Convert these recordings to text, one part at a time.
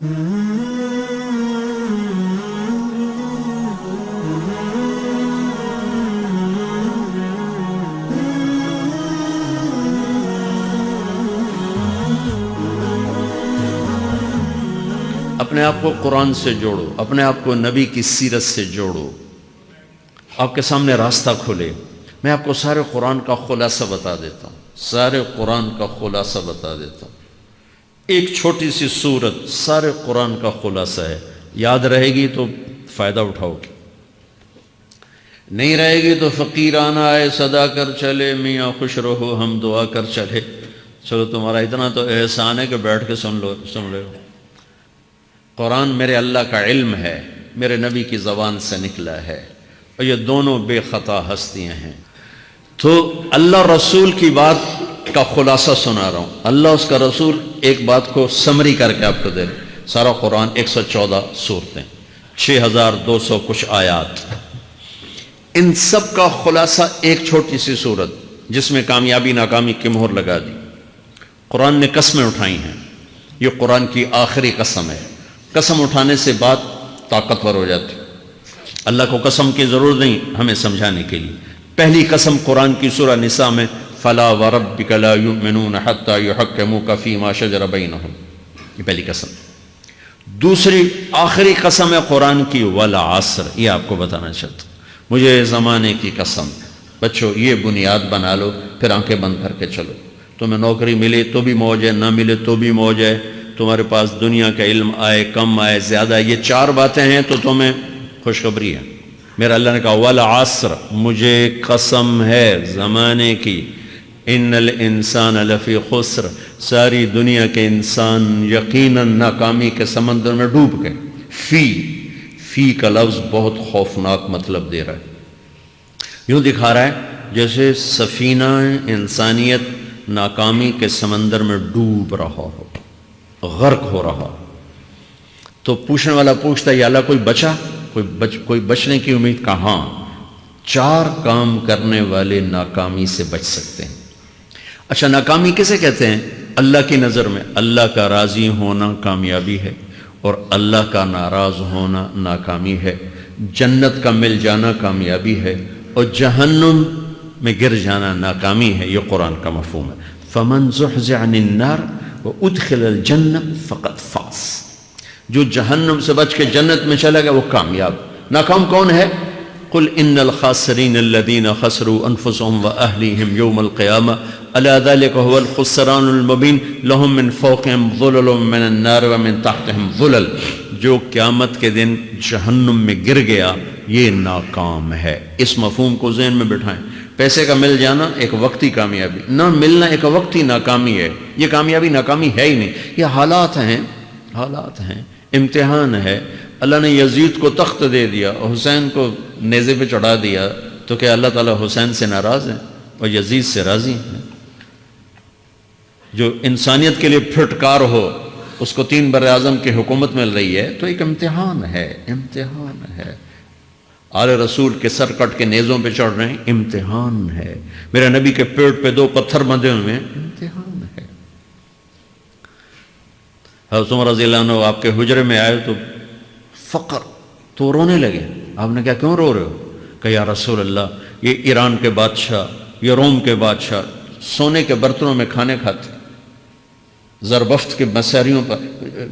اپنے آپ کو قرآن سے جوڑو، اپنے آپ کو نبی کی سیرت سے جوڑو، آپ کے سامنے راستہ کھلے۔ میں آپ کو سارے قرآن کا خلاصہ بتا دیتا ہوں، سارے قرآن کا خلاصہ بتا دیتا ہوں۔ ایک چھوٹی سی سورت سارے قرآن کا خلاصہ ہے، یاد رہے گی تو فائدہ اٹھاؤ گے، نہیں رہے گی تو فقیرانہ آئے صدا کر چلے، میاں خوش رہو ہم دعا کر چلے۔ چلو تمہارا اتنا تو احسان ہے کہ بیٹھ کے سن لے۔ قرآن میرے اللہ کا علم ہے، میرے نبی کی زبان سے نکلا ہے، اور یہ دونوں بے خطا ہستیاں ہیں۔ تو اللہ رسول کی بات کا خلاصہ سنا رہا ہوں، اللہ اس کا رسول ایک بات کو سمری کر کے آپ کو دے رہے۔ سارا قرآن 114 سورتیں، 6200 کچھ آیات، ان سب کا خلاصہ ایک چھوٹی سی سورت جس میں کامیابی ناکامی کی مہر لگا دی۔ قرآن نے قسمیں اٹھائی ہیں، یہ قرآن کی آخری قسم ہے۔ قسم اٹھانے سے بات طاقتور ہو جاتی، اللہ کو قسم کی ضرورت نہیں ہمیں سمجھانے کے لیے۔ پہلی قسم قرآن کی سورہ نساء میں فَلَا وَرَبِّكَ لَا يُؤْمِنُونَ حَتَّى يُحَكِّمُوكَ فِي مَا شَجَرَ بَيْنَهُمْ، یہ پہلی قسم۔ دوسری آخری قسم ہے قرآن کی وَالْعَصْرِ، یہ آپ کو بتانا چاہتا ہوں، مجھے زمانے کی قسم۔ بچوں یہ بنیاد بنا لو، پھر آنکھیں بند کر کے چلو۔ تمہیں نوکری ملے تو بھی موج ہے، نہ ملے تو بھی موج ہے، تمہارے پاس دنیا کا علم آئے کم آئے زیادہ، یہ چار باتیں ہیں تو تمہیں خوشخبری ہے۔ میرا اللہ نے کہا والعصر، مجھے قسم ہے زمانے کی، ان الانسان لفی خسر، ساری دنیا کے انسان یقیناً ناکامی کے سمندر میں ڈوب گئے۔ فی کا لفظ بہت خوفناک مطلب دے رہا ہے، یوں دکھا رہا ہے جیسے سفینہ انسانیت ناکامی کے سمندر میں ڈوب رہا ہو، غرق ہو رہا۔ تو پوچھنے والا پوچھتا ہے یا اللہ کوئی بچا، کوئی بچنے کی امید؟ کہاں؟ چار کام کرنے والے ناکامی سے بچ سکتے ہیں۔ اچھا ناکامی کسے کہتے ہیں؟ اللہ کی نظر میں اللہ کا راضی ہونا کامیابی ہے، اور اللہ کا ناراض ہونا ناکامی ہے۔ جنت کا مل جانا کامیابی ہے، اور جہنم میں گر جانا ناکامی ہے۔ یہ قرآن کا مفہوم ہے۔ فَمَنْ زُحْزِحَ عَنِ النَّارِ وَأُدْخِلَ الْجَنَّةَ فَقَدْ فَازَ، جو جہنم سے بچ کے جنت میں چلا گیا وہ کامیاب۔ ناکام کون ہے؟ قُلْ إِنَّ الْخَاسِرِينَ الَّذِينَ خَسِرُوا أَنفُسَهُمْ وَأَهْلِيهِمْ يَوْمَ الْقِيَامَةِ أَلَا ذَلِكَ هُوَ الْخُسْرَانُ الْمُبِينُ لَهُم مِّن فَوْقِهِمْ ظُلَلٌ مِّنَ النَّارِ وَمِن تَحْتِهِمْ ظُلَلٌ، جو قیامت کے دن جہنم میں گر گیا یہ ناکام ہے۔ اس مفہوم کو ذہن میں بٹھائیں۔ پیسے کا مل جانا ایک وقتی کامیابی، نہ ملنا ایک وقتی ناکامی ہے۔ یہ کامیابی ناکامی ہے ہی نہیں، یہ حالات ہیں، امتحان ہے۔ اللہ نے یزید کو تخت دے دیا اور حسین کو نیزے پہ چڑھا دیا، تو کیا اللہ تعالیٰ حسین سے ناراض ہیں اور یزید سے راضی ہیں؟ جو انسانیت کے لیے پھٹکار ہو اس کو 3 براعظم کی حکومت مل رہی ہے تو ایک امتحان ہے۔ آل رسول کے سر کٹ کے نیزوں پہ چڑھ رہے ہیں، امتحان ہے۔ میرے نبی کے پیٹ پہ 2 پتھر بندھے ہوئے ہیں، امتحان ہے۔ حضرت عمر رضی اللہ عنہ آپ کے حجرے میں آئے تو فقر، تو رونے لگے۔ آپ نے کہا کیوں رو رہے ہو؟ کہ یا رسول اللہ یہ ایران کے بادشاہ، یہ روم کے بادشاہ سونے کے برتنوں میں کھانے کھاتے، زربفت کے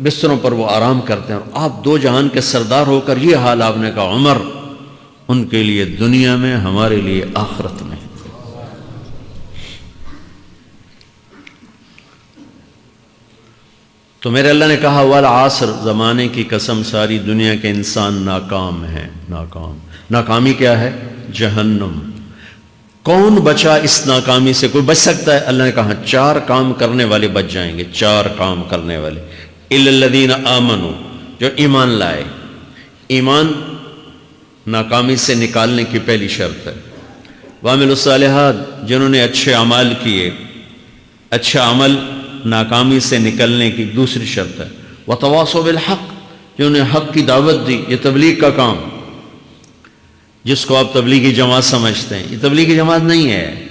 بستروں پر وہ آرام کرتے ہیں، اور آپ 2 جہان کے سردار ہو کر یہ حال۔ آپ نے کہا عمر ان کے لیے دنیا میں، ہمارے لیے آخرت میں۔ تو میرے اللہ نے کہا والعصر، زمانے کی قسم ساری دنیا کے انسان ناکام ہیں، ناکامی کیا ہے؟ جہنم۔ کون بچا اس ناکامی سے؟ کوئی بچ سکتا ہے؟ اللہ نے کہا 4 کام کرنے والے بچ جائیں گے، 4 کام کرنے والے۔ اِلَّا الَّذِينَ آمَنُوا، جو ایمان لائے۔ ایمان ناکامی سے نکالنے کی پہلی شرط ہے۔ وَعَمِلُوا الصَّالِحَاتِ، جنہوں نے اچھے اعمال کیے۔ اچھا عمل ناکامی سے نکلنے کی دوسری شرط ہے۔ وَتَوَاصَوْا بِالْحَقِّ، جنہوں نے حق کی دعوت دی۔ یہ تبلیغ کا کام، جس کو آپ تبلیغی جماعت سمجھتے ہیں، یہ تبلیغی جماعت نہیں ہے،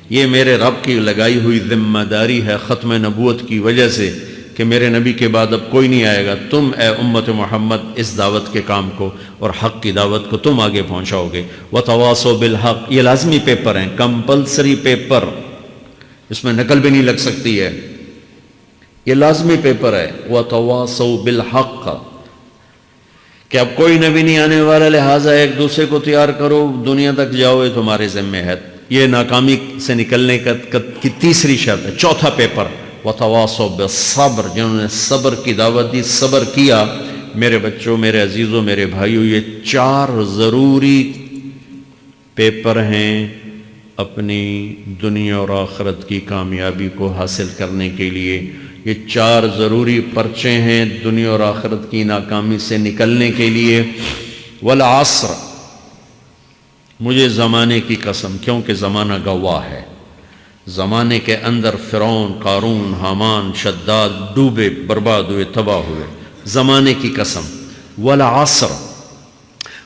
یہ میرے رب کی لگائی ہوئی ذمہ داری ہے ختم نبوت کی وجہ سے کہ میرے نبی کے بعد اب کوئی نہیں آئے گا، تم اے امت محمد اس دعوت کے کام کو اور حق کی دعوت کو تم آگے پہنچاؤ گے۔ وَتَوَاصَوْا بِالْحَقِّ، یہ لازمی پیپر ہیں، کمپلسری پیپر، اس میں نقل بھی نہیں لگ سکتی ہے، یہ لازمی پیپر ہے۔ وَتَوَاصَوْا بِالْحَقِّ، کہ اب کوئی نبی نہیں آنے والا، لہٰذا ایک دوسرے کو تیار کرو، دنیا تک جاؤ، یہ تمہارے ذمہ ہے۔ یہ ناکامی سے نکلنے کی تیسری شرط ہے۔ چوتھا پیپر وَتَوَاصَوْا بِالصَّبْرِ، جنہوں نے صبر کی دعوت دی، صبر کیا۔ میرے بچوں، میرے عزیزوں، میرے بھائیوں، یہ 4 ضروری پیپر ہیں اپنی دنیا اور آخرت کی کامیابی کو حاصل کرنے کے لیے۔ یہ 4 ضروری پرچے ہیں دنیا اور آخرت کی ناکامی سے نکلنے کے لیے۔ والعصر، مجھے زمانے کی قسم، کیونکہ زمانہ گواہ ہے، زمانے کے اندر فرعون، قارون، حامان، شداد ڈوبے، برباد ہوئے، تباہ ہوئے، زمانے کی قسم۔ والعصر،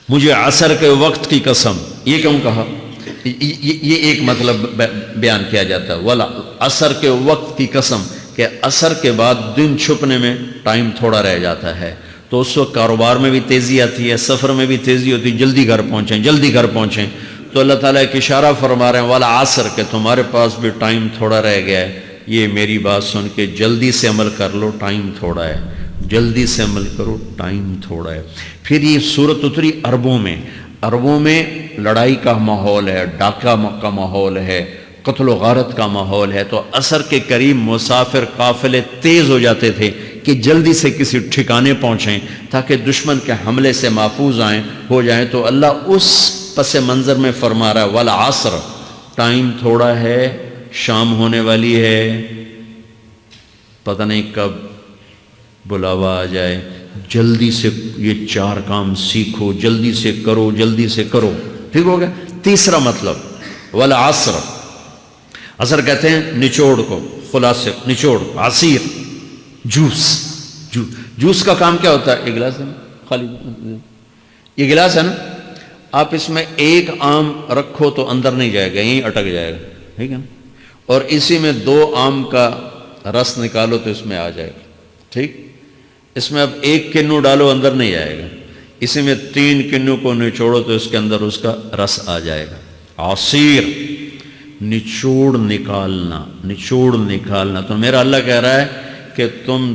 مجھے عصر کے وقت کی قسم۔ یہ کیوں کہا؟ یہ ایک مطلب بیان کیا جاتا ہے، والعصر کے وقت کی قسم، کہ عصر کے بعد دن چھپنے میں ٹائم تھوڑا رہ جاتا ہے، تو اس وقت کاروبار میں بھی تیزی آتی ہے، سفر میں بھی تیزی ہوتی ہے، جلدی گھر پہنچیں، جلدی گھر پہنچیں۔ تو اللہ تعالیٰ ایک اشارہ فرما رہے ہیں والعصر، کہ تمہارے پاس بھی ٹائم تھوڑا رہ گیا ہے، یہ میری بات سن کے جلدی سے عمل کر لو، ٹائم تھوڑا ہے، جلدی سے عمل کرو، ٹائم تھوڑا ہے۔ پھر یہ صورت اتری عربوں میں، عربوں میں لڑائی کا ماحول ہے، ڈاکہ کا ماحول ہے، قتل و غارت کا ماحول ہے، تو عصر کے قریب مسافر قافلے تیز ہو جاتے تھے کہ جلدی سے کسی ٹھکانے پہنچیں تاکہ دشمن کے حملے سے محفوظ ہو جائیں۔ تو اللہ اس پس منظر میں فرما رہا ہے والعصر، ٹائم تھوڑا ہے، شام ہونے والی ہے، پتہ نہیں کب بلاوا آ جائے، جلدی سے یہ 4 کام سیکھو، جلدی سے کرو، جلدی سے کرو۔ ٹھیک ہو گیا؟ تیسرا مطلب والعصر، عصر کہتے ہیں نچوڑ کو، خلاصے، نچوڑ، عصیر، جوس کا کام کیا ہوتا ہے؟ یہ گلاس ہے نا، خالی یہ گلاس ہے نا، آپ اس میں 1 آم رکھو تو اندر نہیں جائے گا، یہیں اٹک جائے گا، ٹھیک ہے نا، اور اسی میں 2 آم کا رس نکالو تو اس میں آ جائے گا، ٹھیک۔ اس میں اب 1 کنو ڈالو، اندر نہیں آئے گا، اسی میں 3 کنو کو نچوڑو تو اس کے اندر اس کا رس آ جائے گا۔ عصیر، نچوڑ نکالنا، نچوڑ نکالنا۔ تو میرا اللہ کہہ رہا ہے کہ تم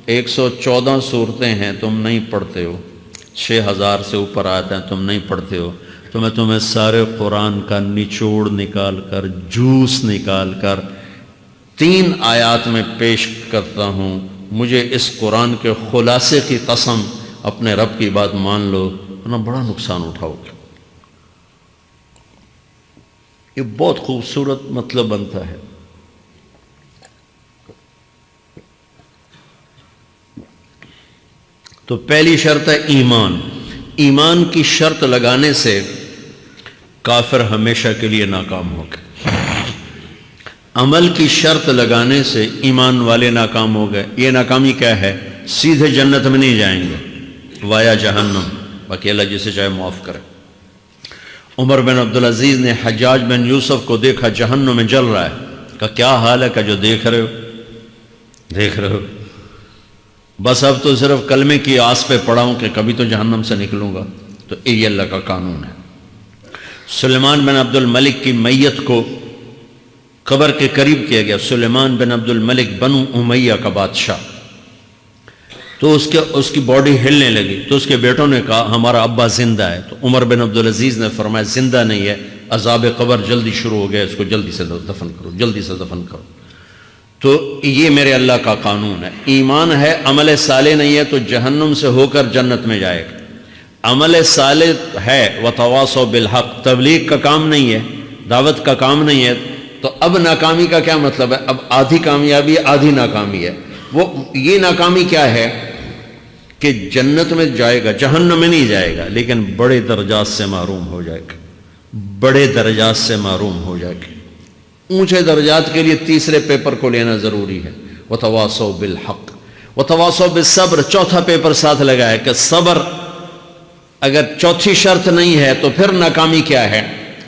114 صورتیں ہیں، تم نہیں پڑھتے ہو، 6000 سے اوپر آتے ہیں، تم نہیں پڑھتے ہو، تو میں تمہیں سارے قرآن کا نچوڑ نکال کر، جوس نکال کر 3 آیات میں پیش کرتا ہوں۔ مجھے اس قرآن کے خلاصے کی قسم، اپنے رب کی بات مان لو، ورنہ بڑا نقصان اٹھاؤ گے۔ یہ بہت خوبصورت مطلب بنتا ہے۔ تو پہلی شرط ہے ایمان۔ ایمان کی شرط لگانے سے کافر ہمیشہ کے لیے ناکام ہو گئے، عمل کی شرط لگانے سے ایمان والے ناکام ہو گئے۔ یہ ناکامی کیا ہے؟ سیدھے جنت میں نہیں جائیں گے، وایا جہنم، باقی اللہ جسے چاہے معاف کرے۔ عمر بن عبدالعزیز نے حجاج بن یوسف کو دیکھا جہنم میں جل رہا ہے، کہا کیا حال ہے؟ کہ جو دیکھ رہے ہو، بس اب تو صرف کلمے کی آس پہ پڑا ہوں کہ کبھی تو جہنم سے نکلوں گا۔ تو یہ اللہ کا قانون ہے۔ سلیمان بن عبد الملک کی میت کو قبر کے قریب کیا گیا، سلیمان بن عبد الملک بنو امیہ کا بادشاہ، تو اس کی باڈی ہلنے لگی، تو اس کے بیٹوں نے کہا ہمارا ابا زندہ ہے۔ تو عمر بن عبدالعزیز نے فرمایا زندہ نہیں ہے، عذاب قبر جلدی شروع ہو گیا، اس کو جلدی سے دفن کرو، جلدی سے دفن کرو۔ تو یہ میرے اللہ کا قانون ہے۔ ایمان ہے، عمل صالح نہیں ہے تو جہنم سے ہو کر جنت میں جائے گا۔ عمل صالح ہے، وتواصوا بالحق، تبلیغ کا کام نہیں ہے، دعوت کا کام نہیں ہے، تو اب ناکامی کا کیا مطلب ہے؟ اب آدھی کامیابی آدھی ناکامی ہے۔ وہ یہ ناکامی کیا ہے کہ جنت میں جائے گا، جہنم میں نہیں جائے گا، لیکن بڑے درجات سے محروم ہو جائے گا، بڑے درجات سے محروم ہو جائے گا۔ اونچے درجات کے لیے تیسرے پیپر کو لینا ضروری ہے، وتواصوا بالحق وتواصوا بالصبر۔ چوتھا پیپر ساتھ لگایا کہ صبر، اگر چوتھی شرط نہیں ہے تو پھر ناکامی کیا ہے؟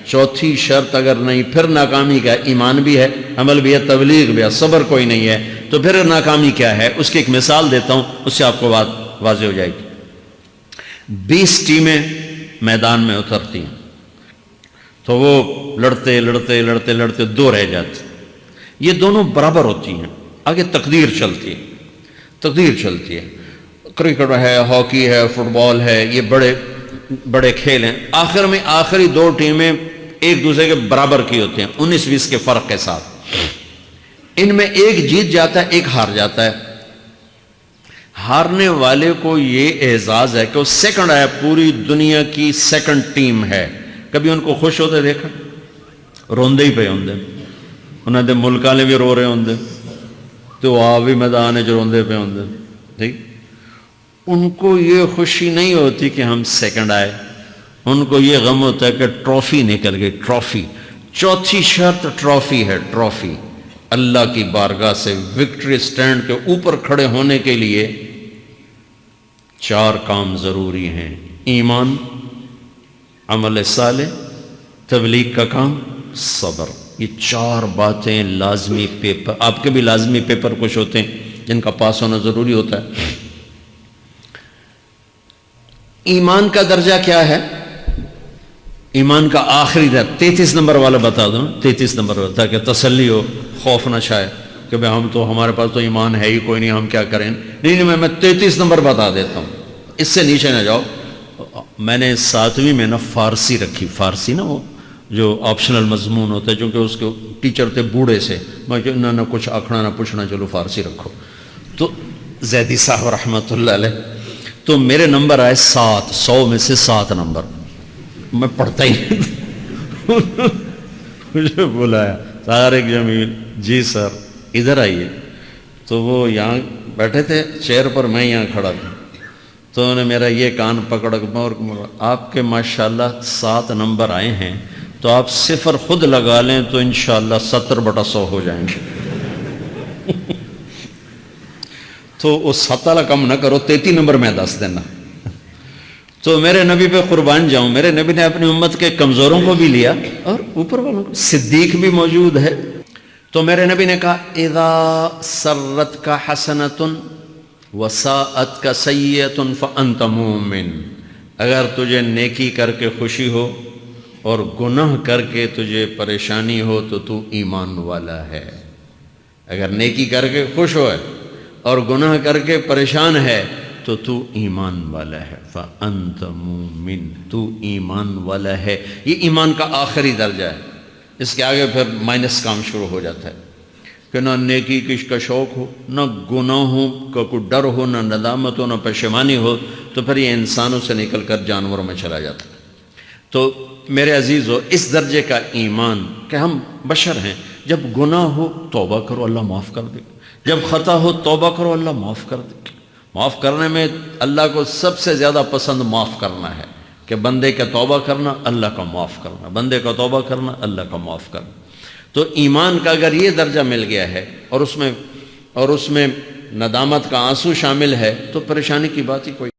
چوتھی شرط اگر نہیں، پھر ناکامی کیا ہے؟ ایمان بھی ہے، عمل بھی ہے، تبلیغ بھی ہے، صبر کوئی نہیں ہے، تو پھر ناکامی کیا ہے اس کی ایک مثال دیتا ہوں، اس سے آپ کو بات واضح ہو جائے گی۔ 20 ٹیمیں میدان میں اترتی ہیں تو وہ لڑتے لڑتے لڑتے لڑتے 2 رہ جاتے، یہ دونوں برابر ہوتی ہیں، آگے تقدیر چلتی ہے، تقدیر چلتی ہے، کرکٹ ہے، ہاکی ہے، فٹ بال ہے، یہ بڑے بڑے کھیل ہیں، آخر میں آخری 2 ٹیمیں ایک دوسرے کے برابر کی ہوتی ہیں 19-20 کے فرق کے ساتھ، ان میں ایک جیت جاتا ہے ایک ہار جاتا ہے، ہارنے والے کو یہ اعزاز ہے کہ وہ سیکنڈ ہے، پوری دنیا کی سیکنڈ ٹیم ہے، کبھی ان کو خوش ہوتے دیکھا؟ روندے ہی پہ ہوندے، انہوں نے ملک والے بھی رو رہے ہوندے تو آ بھی میدان جو روندے پہ ہوندے، ٹھیک، ان کو یہ خوشی نہیں ہوتی کہ ہم سیکنڈ آئے، ان کو یہ غم ہوتا ہے کہ ٹرافی نکل گئی، ٹرافی، چوتھی شرط ٹرافی ہے، ٹرافی، اللہ کی بارگاہ سے وکٹری سٹینڈ کے اوپر کھڑے ہونے کے لیے 4 کام ضروری ہیں، ایمان، عمل صالح، تبلیغ کا کام، صبر، یہ 4 باتیں لازمی پیپر، آپ کے بھی لازمی پیپر کچھ ہوتے ہیں جن کا پاس ہونا ضروری ہوتا ہے۔ ایمان کا درجہ کیا ہے؟ ایمان کا آخری درجہ 33 نمبر والا بتا دوں، 33 نمبر والا، تاکہ تسلی ہو، خوف نہ چھائے کہ بھئی ہم تو، ہمارے پاس تو ایمان ہے ہی کوئی نہیں، ہم کیا کریں، نہیں میں 33 نمبر بتا دیتا ہوں، اس سے نیچے نہ جاؤ۔ میں نے 7ویں میں نا فارسی رکھی، فارسی نا وہ جو آپشنل مضمون ہوتا ہے، چونکہ اس کے ٹیچر تھے بوڑھے سے، میں کہ نہ کچھ آکھنا نہ پوچھنا، چلو فارسی رکھو، تو زیدی صاحب رحمۃ اللہ علیہ، تو میرے نمبر آئے 7، 100 میں سے 7 نمبر، میں پڑھتا ہی مجھے بلایا طارق جمیل، جی سر ادھر آئیے، تو وہ یہاں بیٹھے تھے چیئر پر، میں یہاں کھڑا تھا، تو انہوں نے میرا یہ کان پکڑ اور آپ کے ماشاءاللہ 7 نمبر آئے ہیں، تو آپ 0 خود لگا لیں تو انشاءاللہ 70/100 ہو جائیں گے تو وہ 7 والا کم نہ کرو، 33 نمبر میں 10 دینا۔ تو میرے نبی پہ قربان جاؤں، میرے نبی نے اپنی امت کے کمزوروں کو بھی لیا اور اوپر والوں کو، صدیق بھی موجود ہے، تو میرے نبی نے کہا اذا سرتک حسنۃ وساءتک سیئۃ فانت مومن، اگر تجھے نیکی کر کے خوشی ہو اور گناہ کر کے تجھے پریشانی ہو تو ایمان والا ہے، اگر نیکی کر کے خوش ہو اور گناہ کر کے پریشان ہے تو ایمان والا ہے، فأنت مومن، تو ایمان والا ہے۔ یہ ایمان کا آخری درجہ ہے، اس کے آگے پھر مائنس کام شروع ہو جاتا ہے کہ نہ نیکی کا شوق ہو، نہ گناہوں کا کوئی ڈر ہو، نہ ندامت ہو، نہ پشیمانی ہو، تو پھر یہ انسانوں سے نکل کر جانوروں میں چلا جاتا ہے۔ تو میرے عزیزو، اس درجے کا ایمان کہ ہم بشر ہیں، جب گناہ ہو توبہ کرو اللہ معاف کر دے، جب خطا ہو توبہ کرو اللہ معاف کر دے۔ معاف کرنے میں اللہ کو سب سے زیادہ پسند معاف کرنا ہے، کہ بندے کا توبہ کرنا، اللہ کا معاف کرنا، بندے کا توبہ کرنا، اللہ کا معاف کرنا۔ تو ایمان کا اگر یہ درجہ مل گیا ہے اور اس میں ندامت کا آنسو شامل ہے تو پریشانی کی بات ہی کوئی